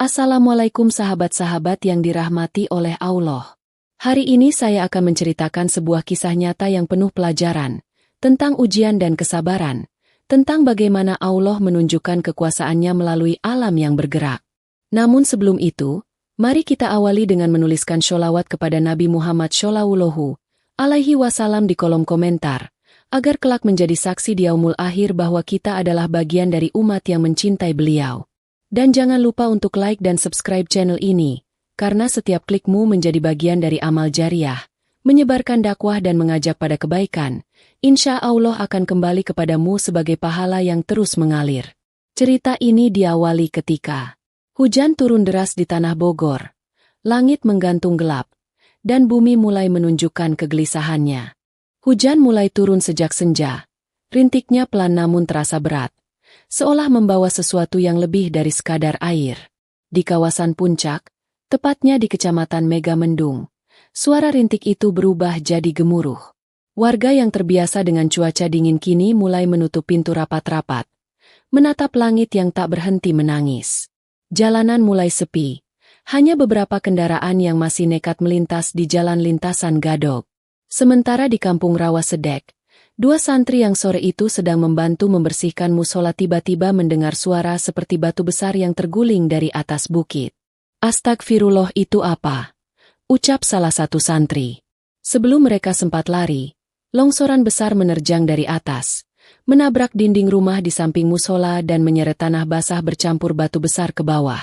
Assalamualaikum sahabat-sahabat yang dirahmati oleh Allah. Hari ini saya akan menceritakan sebuah kisah nyata yang penuh pelajaran, tentang ujian dan kesabaran, tentang bagaimana Allah menunjukkan kekuasaannya melalui alam yang bergerak. Namun sebelum itu, mari kita awali dengan menuliskan sholawat kepada Nabi Muhammad Shallallahu Alaihi Wasallam di kolom komentar, agar kelak menjadi saksi di yaumul akhir bahwa kita adalah bagian dari umat yang mencintai beliau. Dan jangan lupa untuk like dan subscribe channel ini, karena setiap klikmu menjadi bagian dari amal jariah, menyebarkan dakwah dan mengajak pada kebaikan. Insya Allah akan kembali kepadamu sebagai pahala yang terus mengalir. Cerita ini diawali ketika hujan turun deras di tanah Bogor, langit menggantung gelap, dan bumi mulai menunjukkan kegelisahannya. Hujan mulai turun sejak senja, rintiknya pelan namun terasa berat, seolah membawa sesuatu yang lebih dari sekadar air. Di kawasan puncak, tepatnya di Kecamatan Megamendung, suara rintik itu berubah jadi gemuruh. Warga yang terbiasa dengan cuaca dingin kini mulai menutup pintu rapat-rapat, menatap langit yang tak berhenti menangis. Jalanan mulai sepi, hanya beberapa kendaraan yang masih nekat melintas di jalan lintasan Gadog. Sementara di Kampung Rawasedek, dua santri yang sore itu sedang membantu membersihkan musola tiba-tiba mendengar suara seperti batu besar yang terguling dari atas bukit. "Astagfirullah, itu apa?" ucap salah satu santri. Sebelum mereka sempat lari, longsoran besar menerjang dari atas, menabrak dinding rumah di samping musola dan menyeret tanah basah bercampur batu besar ke bawah.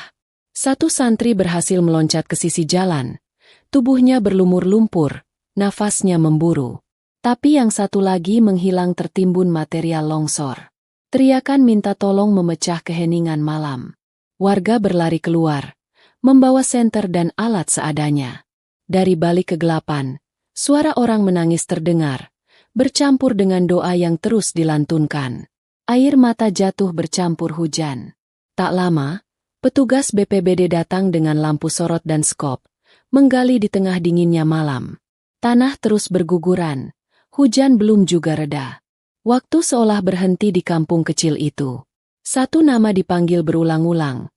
Satu santri berhasil meloncat ke sisi jalan. Tubuhnya berlumur lumpur, nafasnya memburu. Tapi yang satu lagi menghilang tertimbun material longsor. Teriakan minta tolong memecah keheningan malam. Warga berlari keluar, membawa senter dan alat seadanya. Dari balik kegelapan, suara orang menangis terdengar, bercampur dengan doa yang terus dilantunkan. Air mata jatuh bercampur hujan. Tak lama, petugas BPBD datang dengan lampu sorot dan skop, menggali di tengah dinginnya malam. Tanah terus berguguran. Hujan belum juga reda. Waktu seolah berhenti di kampung kecil itu. Satu nama dipanggil berulang-ulang,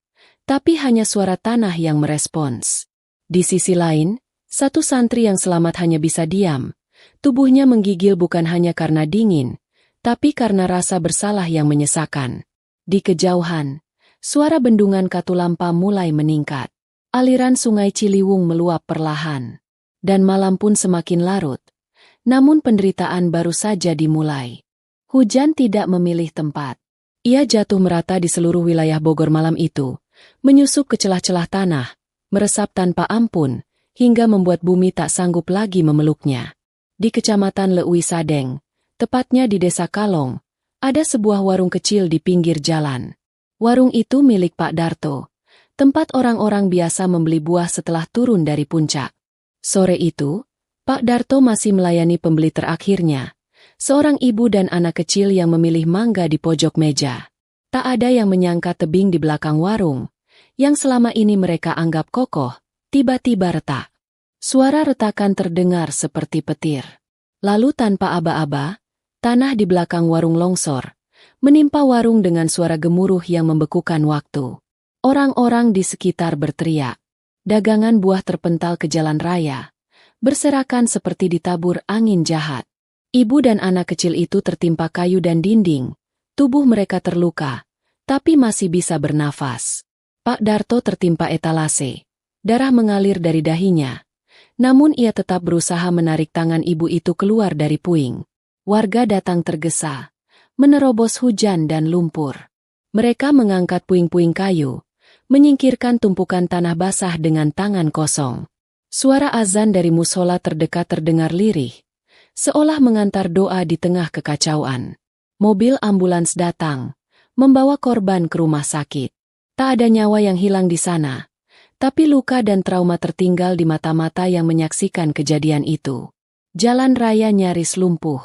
tapi hanya suara tanah yang merespons. Di sisi lain, satu santri yang selamat hanya bisa diam. Tubuhnya menggigil bukan hanya karena dingin, tapi karena rasa bersalah yang menyesakan. Di kejauhan, suara bendungan Katulampa mulai meningkat. Aliran sungai Ciliwung meluap perlahan. Dan malam pun semakin larut. Namun penderitaan baru saja dimulai. Hujan tidak memilih tempat. Ia jatuh merata di seluruh wilayah Bogor malam itu, menyusup ke celah-celah tanah, meresap tanpa ampun, hingga membuat bumi tak sanggup lagi memeluknya. Di Kecamatan Leui Sadeng, tepatnya di Desa Kalong, ada sebuah warung kecil di pinggir jalan. Warung itu milik Pak Darto, tempat orang-orang biasa membeli buah setelah turun dari puncak. Sore itu, Pak Darto masih melayani pembeli terakhirnya, seorang ibu dan anak kecil yang memilih mangga di pojok meja. Tak ada yang menyangka tebing di belakang warung, yang selama ini mereka anggap kokoh, tiba-tiba retak. Suara retakan terdengar seperti petir. Lalu tanpa aba-aba, tanah di belakang warung longsor, menimpa warung dengan suara gemuruh yang membekukan waktu. Orang-orang di sekitar berteriak. Dagangan buah terpental ke jalan raya, berserakan seperti ditabur angin jahat. Ibu dan anak kecil itu tertimpa kayu dan dinding, tubuh mereka terluka, tapi masih bisa bernafas. Pak Darto tertimpa etalase, darah mengalir dari dahinya. Namun ia tetap berusaha menarik tangan ibu itu keluar dari puing. Warga datang tergesa, menerobos hujan dan lumpur. Mereka mengangkat puing-puing kayu, menyingkirkan tumpukan tanah basah dengan tangan kosong. Suara azan dari musola terdekat terdengar lirih, seolah mengantar doa di tengah kekacauan. Mobil ambulans datang, membawa korban ke rumah sakit. Tak ada nyawa yang hilang di sana, tapi luka dan trauma tertinggal di mata-mata yang menyaksikan kejadian itu. Jalan raya nyaris lumpuh.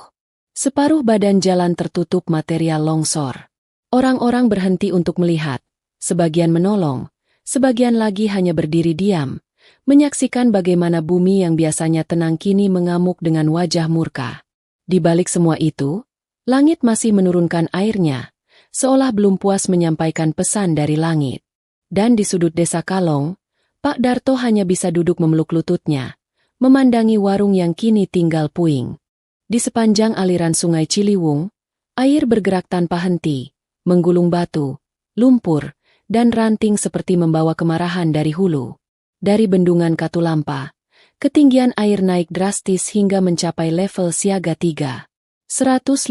Separuh badan jalan tertutup material longsor. Orang-orang berhenti untuk melihat. Sebagian menolong, sebagian lagi hanya berdiri diam, menyaksikan bagaimana bumi yang biasanya tenang kini mengamuk dengan wajah murka. Di balik semua itu, langit masih menurunkan airnya, seolah belum puas menyampaikan pesan dari langit. Dan di sudut desa Kalong, Pak Darto hanya bisa duduk memeluk lututnya, memandangi warung yang kini tinggal puing. Di sepanjang aliran sungai Ciliwung, air bergerak tanpa henti, menggulung batu, lumpur, dan ranting seperti membawa kemarahan dari hulu. Dari bendungan Katulampa, ketinggian air naik drastis hingga mencapai level siaga 3, 150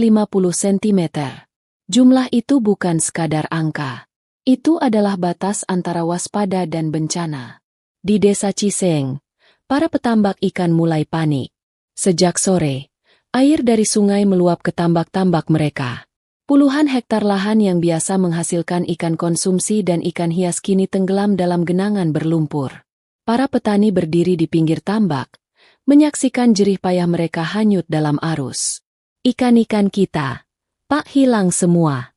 cm. Jumlah itu bukan sekadar angka. Itu adalah batas antara waspada dan bencana. Di desa Ciseng, para petambak ikan mulai panik. Sejak sore, air dari sungai meluap ke tambak-tambak mereka. Puluhan hektar lahan yang biasa menghasilkan ikan konsumsi dan ikan hias kini tenggelam dalam genangan berlumpur. Para petani berdiri di pinggir tambak, menyaksikan jerih payah mereka hanyut dalam arus. Ikan-ikan kita, Pak, hilang semua.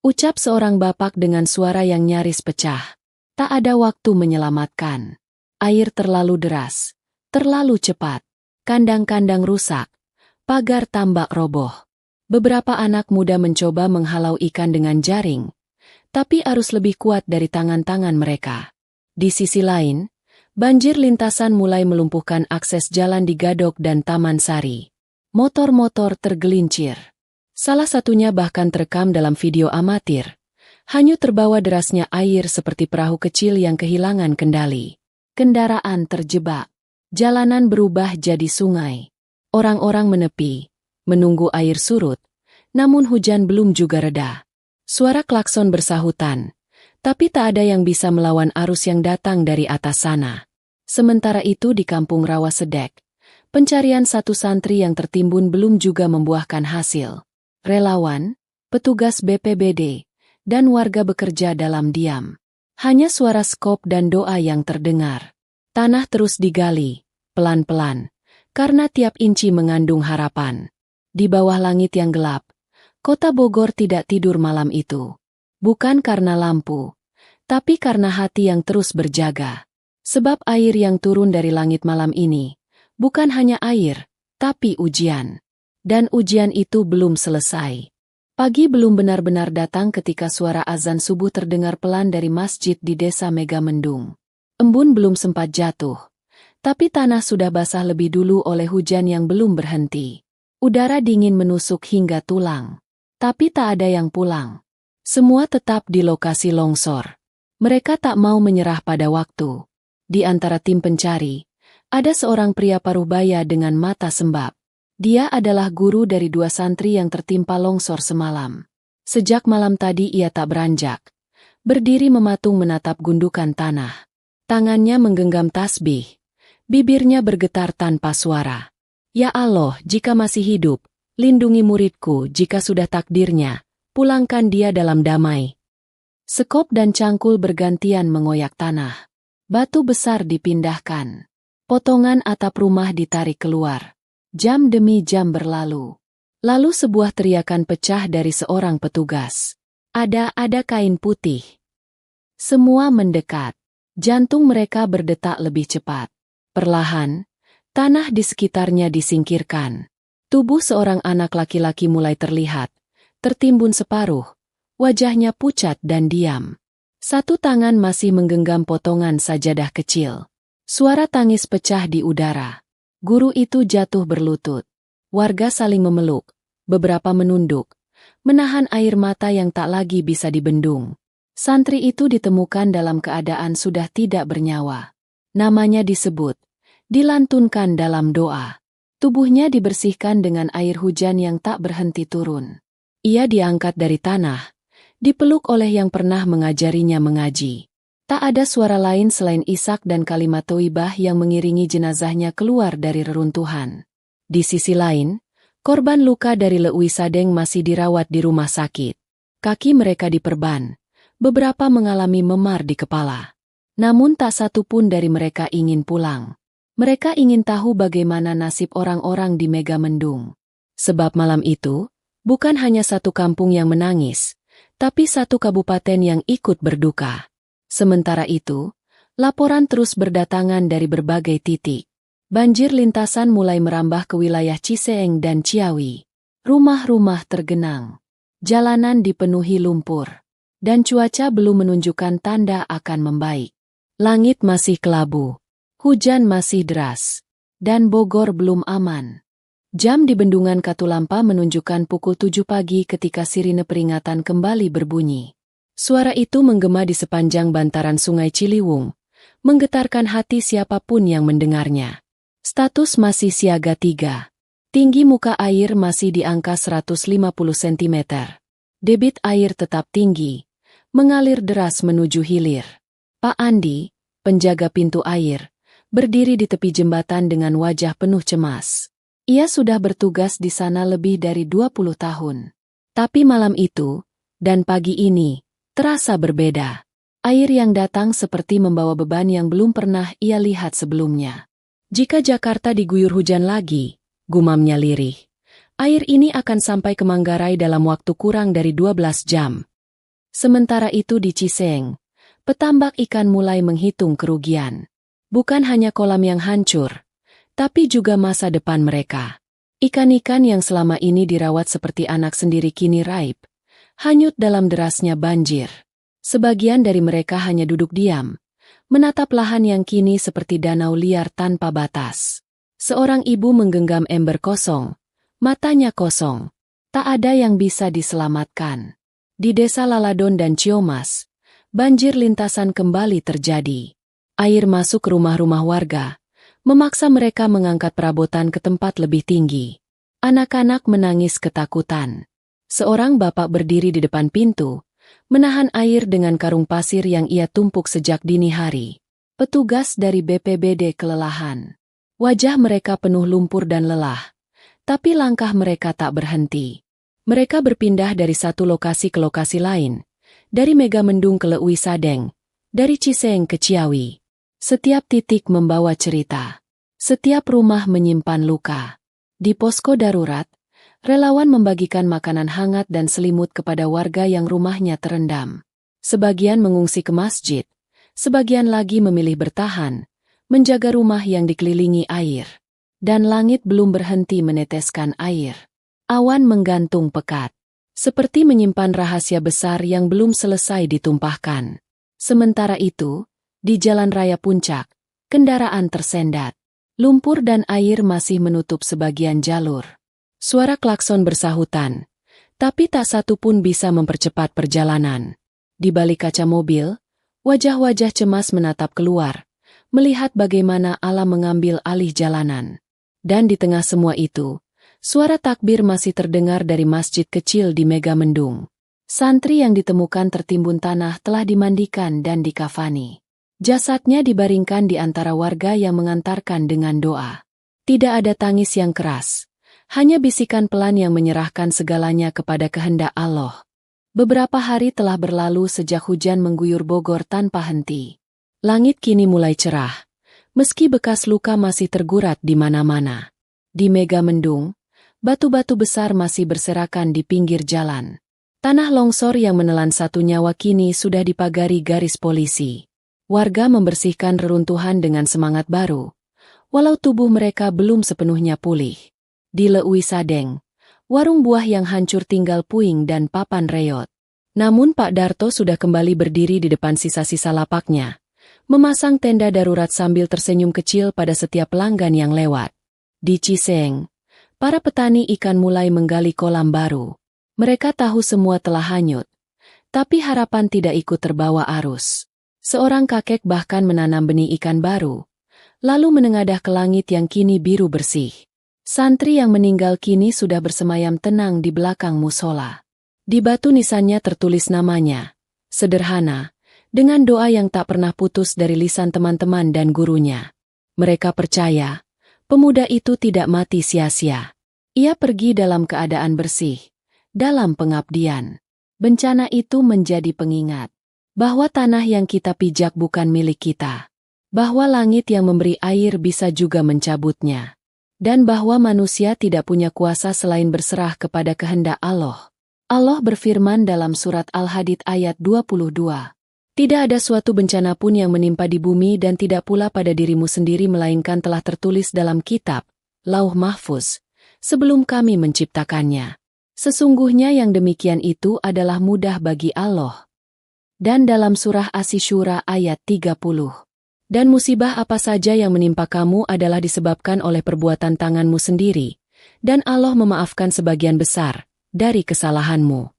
Ucap seorang bapak dengan suara yang nyaris pecah. Tak ada waktu menyelamatkan. Air terlalu deras, terlalu cepat. Kandang-kandang rusak, pagar tambak roboh. Beberapa anak muda mencoba menghalau ikan dengan jaring, tapi arus lebih kuat dari tangan-tangan mereka. Di sisi lain, banjir lintasan mulai melumpuhkan akses jalan di Gadok dan Taman Sari. Motor-motor tergelincir. Salah satunya bahkan terekam dalam video amatir. Hanyut terbawa derasnya air seperti perahu kecil yang kehilangan kendali. Kendaraan terjebak. Jalanan berubah jadi sungai. Orang-orang menepi, menunggu air surut, namun hujan belum juga reda. Suara klakson bersahutan, tapi tak ada yang bisa melawan arus yang datang dari atas sana. Sementara itu di kampung Rawasedek, pencarian satu santri yang tertimbun belum juga membuahkan hasil. Relawan, petugas BPBD, dan warga bekerja dalam diam. Hanya suara skop dan doa yang terdengar. Tanah terus digali, pelan-pelan, karena tiap inci mengandung harapan. Di bawah langit yang gelap, kota Bogor tidak tidur malam itu. Bukan karena lampu, tapi karena hati yang terus berjaga. Sebab air yang turun dari langit malam ini, bukan hanya air, tapi ujian. Dan ujian itu belum selesai. Pagi belum benar-benar datang ketika suara azan subuh terdengar pelan dari masjid di desa Megamendung. Embun belum sempat jatuh, tapi tanah sudah basah lebih dulu oleh hujan yang belum berhenti. Udara dingin menusuk hingga tulang. Tapi tak ada yang pulang. Semua tetap di lokasi longsor. Mereka tak mau menyerah pada waktu. Di antara tim pencari, ada seorang pria paruh-baya dengan mata sembab. Dia adalah guru dari dua santri yang tertimpa longsor semalam. Sejak malam tadi ia tak beranjak. Berdiri mematung menatap gundukan tanah. Tangannya menggenggam tasbih. Bibirnya bergetar tanpa suara. Ya Allah, jika masih hidup, lindungi muridku jika sudah takdirnya, pulangkan dia dalam damai. Sekop dan cangkul bergantian mengoyak tanah. Batu besar dipindahkan. Potongan atap rumah ditarik keluar. Jam demi jam berlalu. Lalu sebuah teriakan pecah dari seorang petugas. Ada kain putih. Semua mendekat. Jantung mereka berdetak lebih cepat. Perlahan, tanah di sekitarnya disingkirkan. Tubuh seorang anak laki-laki mulai terlihat. Tertimbun separuh. Wajahnya pucat dan diam. Satu tangan masih menggenggam potongan sajadah kecil. Suara tangis pecah di udara. Guru itu jatuh berlutut. Warga saling memeluk. Beberapa menunduk. Menahan air mata yang tak lagi bisa dibendung. Santri itu ditemukan dalam keadaan sudah tidak bernyawa. Namanya disebut. Dilantunkan dalam doa. Tubuhnya dibersihkan dengan air hujan yang tak berhenti turun. Ia diangkat dari tanah. Dipeluk oleh yang pernah mengajarinya mengaji. Tak ada suara lain selain isak dan kalimat thaubah yang mengiringi jenazahnya keluar dari reruntuhan. Di sisi lain, korban luka dari Leui Sadeng masih dirawat di rumah sakit. Kaki mereka diperban. Beberapa mengalami memar di kepala. Namun tak satu pun dari mereka ingin pulang. Mereka ingin tahu bagaimana nasib orang-orang di Megamendung. Sebab malam itu, bukan hanya satu kampung yang menangis, tapi satu kabupaten yang ikut berduka. Sementara itu, laporan terus berdatangan dari berbagai titik. Banjir lintasan mulai merambah ke wilayah Ciseeng dan Ciawi. Rumah-rumah tergenang. Jalanan dipenuhi lumpur. Dan cuaca belum menunjukkan tanda akan membaik. Langit masih kelabu. Hujan masih deras. Dan Bogor belum aman. Jam di bendungan Katulampa menunjukkan pukul 7 pagi ketika sirine peringatan kembali berbunyi. Suara itu menggema di sepanjang bantaran Sungai Ciliwung, menggetarkan hati siapapun yang mendengarnya. Status masih siaga 3. Tinggi muka air masih di angka 150 cm. Debit air tetap tinggi, mengalir deras menuju hilir. Pak Andi, penjaga pintu air, berdiri di tepi jembatan dengan wajah penuh cemas. Ia sudah bertugas di sana lebih dari 20 tahun. Tapi malam itu, dan pagi ini, terasa berbeda. Air yang datang seperti membawa beban yang belum pernah ia lihat sebelumnya. Jika Jakarta diguyur hujan lagi, gumamnya lirih, air ini akan sampai ke Manggarai dalam waktu kurang dari 12 jam. Sementara itu di Ciseng, petambak ikan mulai menghitung kerugian. Bukan hanya kolam yang hancur, tapi juga masa depan mereka. Ikan-ikan yang selama ini dirawat seperti anak sendiri kini raib, hanyut dalam derasnya banjir. Sebagian dari mereka hanya duduk diam, menatap lahan yang kini seperti danau liar tanpa batas. Seorang ibu menggenggam ember kosong, matanya kosong. Tak ada yang bisa diselamatkan. Di desa Laladon dan Ciomas, banjir lintasan kembali terjadi. Air masuk ke rumah-rumah warga, memaksa mereka mengangkat perabotan ke tempat lebih tinggi. Anak-anak menangis ketakutan. Seorang bapak berdiri di depan pintu, menahan air dengan karung pasir yang ia tumpuk sejak dini hari. Petugas dari BPBD kelelahan. Wajah mereka penuh lumpur dan lelah, tapi langkah mereka tak berhenti. Mereka berpindah dari satu lokasi ke lokasi lain, dari Megamendung ke Leuwi Sadeng, dari Ciseng ke Ciawi. Setiap titik membawa cerita. Setiap rumah menyimpan luka. Di posko darurat, relawan membagikan makanan hangat dan selimut kepada warga yang rumahnya terendam. Sebagian mengungsi ke masjid, sebagian lagi memilih bertahan, menjaga rumah yang dikelilingi air. Dan langit belum berhenti meneteskan air. Awan menggantung pekat, seperti menyimpan rahasia besar yang belum selesai ditumpahkan. Sementara itu, di Jalan Raya Puncak, kendaraan tersendat. Lumpur dan air masih menutup sebagian jalur. Suara klakson bersahutan, tapi tak satu pun bisa mempercepat perjalanan. Di balik kaca mobil, wajah-wajah cemas menatap keluar, melihat bagaimana alam mengambil alih jalanan. Dan di tengah semua itu, suara takbir masih terdengar dari masjid kecil di Megamendung. Santri yang ditemukan tertimbun tanah telah dimandikan dan dikafani. Jasadnya dibaringkan di antara warga yang mengantarkan dengan doa. Tidak ada tangis yang keras, hanya bisikan pelan yang menyerahkan segalanya kepada kehendak Allah. Beberapa hari telah berlalu sejak hujan mengguyur Bogor tanpa henti. Langit kini mulai cerah, meski bekas luka masih tergurat di mana-mana. Di Megamendung, batu-batu besar masih berserakan di pinggir jalan. Tanah longsor yang menelan satu nyawa kini sudah dipagari garis polisi. Warga membersihkan reruntuhan dengan semangat baru, walau tubuh mereka belum sepenuhnya pulih. Di Leuwi Sadeng, warung buah yang hancur tinggal puing dan papan reot. Namun Pak Darto sudah kembali berdiri di depan sisa-sisa lapaknya, memasang tenda darurat sambil tersenyum kecil pada setiap pelanggan yang lewat. Di Ciseng, para petani ikan mulai menggali kolam baru. Mereka tahu semua telah hanyut, tapi harapan tidak ikut terbawa arus. Seorang kakek bahkan menanam benih ikan baru, lalu menengadah ke langit yang kini biru bersih. Santri yang meninggal kini sudah bersemayam tenang di belakang musola. Di batu nisannya tertulis namanya, sederhana, dengan doa yang tak pernah putus dari lisan teman-teman dan gurunya. Mereka percaya, pemuda itu tidak mati sia-sia. Ia pergi dalam keadaan bersih, dalam pengabdian. Bencana itu menjadi pengingat bahwa tanah yang kita pijak bukan milik kita, bahwa langit yang memberi air bisa juga mencabutnya, dan bahwa manusia tidak punya kuasa selain berserah kepada kehendak Allah. Allah berfirman dalam surat Al-Hadid ayat 22, "Tidak ada suatu bencana pun yang menimpa di bumi dan tidak pula pada dirimu sendiri melainkan telah tertulis dalam kitab, Lauh Mahfuz, sebelum kami menciptakannya. Sesungguhnya yang demikian itu adalah mudah bagi Allah." Dan dalam surah Asy-Syura ayat 30. Dan musibah apa saja yang menimpa kamu adalah disebabkan oleh perbuatan tanganmu sendiri, dan Allah memaafkan sebagian besar dari kesalahanmu.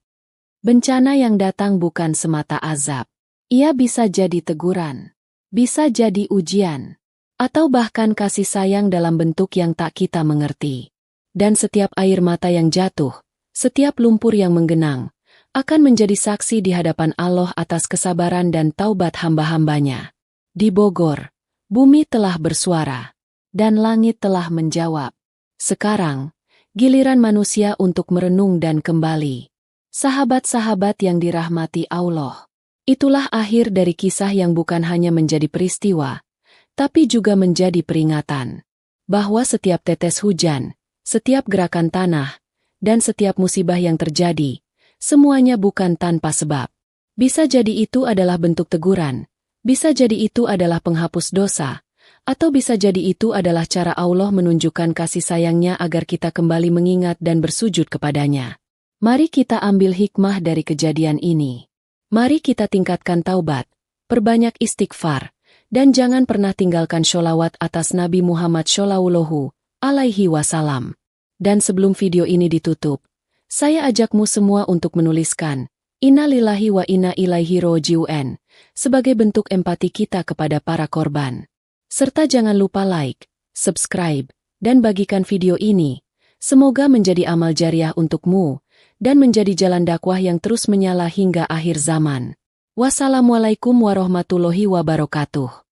Bencana yang datang bukan semata azab. Ia bisa jadi teguran, bisa jadi ujian, atau bahkan kasih sayang dalam bentuk yang tak kita mengerti. Dan setiap air mata yang jatuh, setiap lumpur yang menggenang, akan menjadi saksi di hadapan Allah atas kesabaran dan taubat hamba-hambanya. Di Bogor, bumi telah bersuara, dan langit telah menjawab. Sekarang, giliran manusia untuk merenung dan kembali. Sahabat-sahabat yang dirahmati Allah, itulah akhir dari kisah yang bukan hanya menjadi peristiwa, tapi juga menjadi peringatan, bahwa setiap tetes hujan, setiap gerakan tanah, dan setiap musibah yang terjadi, semuanya bukan tanpa sebab. Bisa jadi itu adalah bentuk teguran, bisa jadi itu adalah penghapus dosa, atau bisa jadi itu adalah cara Allah menunjukkan kasih sayangnya agar kita kembali mengingat dan bersujud kepadanya. Mari kita ambil hikmah dari kejadian ini. Mari kita tingkatkan taubat, perbanyak istighfar, dan jangan pernah tinggalkan sholawat atas Nabi Muhammad Shallallahu Alaihi Wasallam. Dan sebelum video ini ditutup, saya ajakmu semua untuk menuliskan Inna lillahi wa inna ilaihi roji'un sebagai bentuk empati kita kepada para korban. Serta jangan lupa like, subscribe, dan bagikan video ini. Semoga menjadi amal jariah untukmu dan menjadi jalan dakwah yang terus menyala hingga akhir zaman. Wassalamualaikum warahmatullahi wabarakatuh.